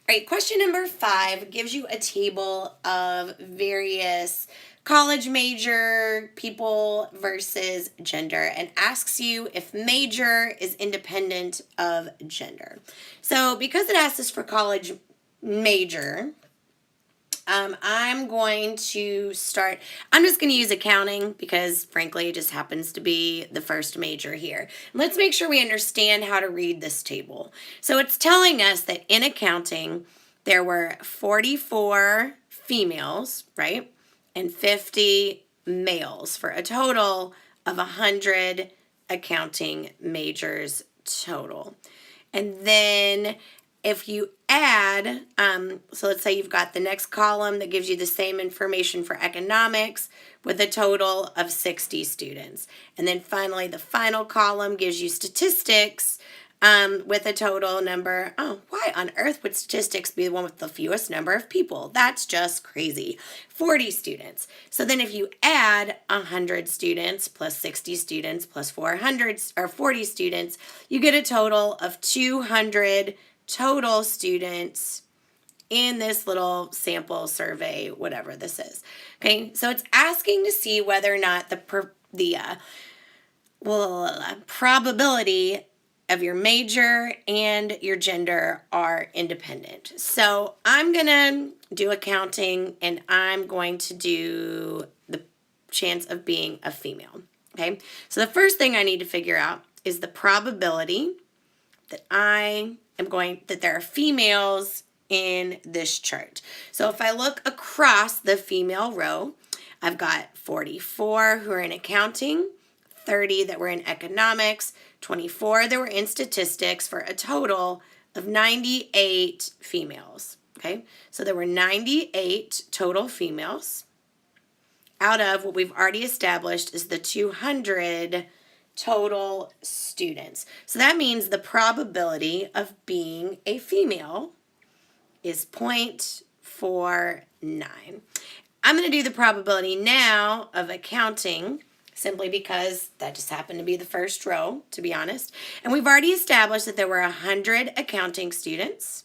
All right, question number 5 gives you a table of various college major people versus gender and asks you if major is independent of gender. So because it asks us for college major, I'm going to start. I'm just going to use accounting because, frankly, it just happens to be the first major here. Let's make sure we understand how to read this table. So it's telling us that in accounting, there were 44 females, right, and 50 males for a total of 100 accounting majors total. And then if you add, so let's say you've got the next column that gives you the same information for economics with a total of 60 students. And then finally, the final column gives you statistics with a total number. Oh, why on earth would statistics be the one with the fewest number of people? That's just crazy. 40 students. So then if you add 100 students plus 60 students plus 400 or 40 students, you get a total of 200 total students in this little sample survey, whatever this is. Okay, so it's asking to see whether or not the probability of your major and your gender are independent. So I'm gonna do accounting and I'm going to do the chance of being a female. Okay, so the first thing I need to figure out is the probability that that there are females in this chart. So if I look across the female row, I've got 44 who are in accounting, 30 that were in economics, 24 that were in statistics, for a total of 98 females. Okay, so there were 98 total females out of what we've already established is the 200 total students. So that means the probability of being a female is 0.49. I'm going to do the probability now of accounting simply because that just happened to be the first row, to be honest. And we've already established that there were 100 accounting students,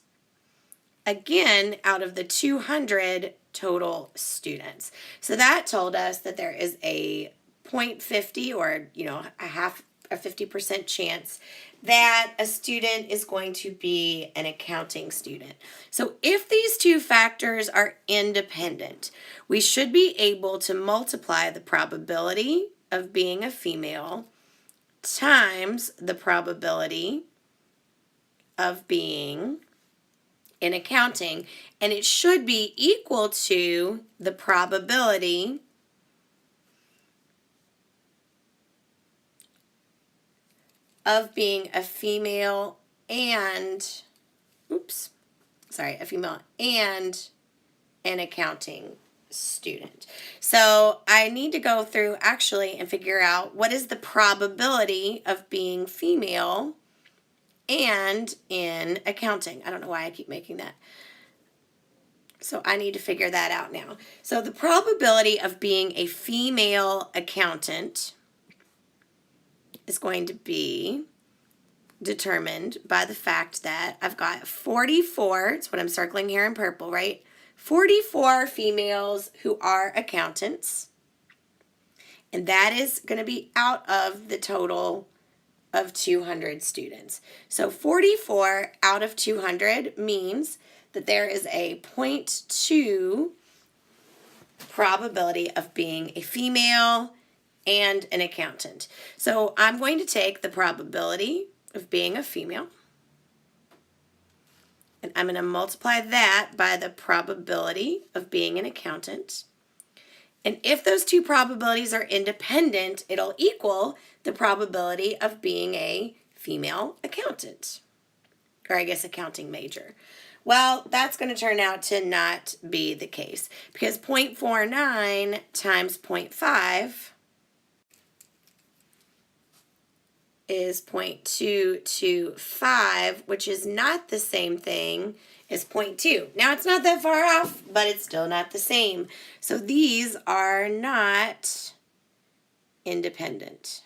again, out of the 200 total students. So that told us that there is a 0.50 or, a 50% chance that a student is going to be an accounting student. So if these two factors are independent, we should be able to multiply the probability of being a female times the probability of being in accounting, and it should be equal to the probability of being a female and, a female and an accounting student. So I need to go through actually and figure out what is the probability of being female and in accounting. I don't know why I keep making that. So I need to figure that out now. So the probability of being a female accountant is going to be determined by the fact that I've got 44, it's what I'm circling here in purple, right? 44 females who are accountants, and that is going to be out of the total of 200 students. So 44 out of 200 means that there is a 0.2 probability of being a female and an accountant. So I'm going to take the probability of being a female, and I'm going to multiply that by the probability of being an accountant. And if those two probabilities are independent, it'll equal the probability of being a female accountant, or I guess accounting major. Well, that's going to turn out to not be the case because 0.49 times 0.5 is 0.225, which is not the same thing as 0.2. Now, it's not that far off, but it's still not the same. So these are not independent.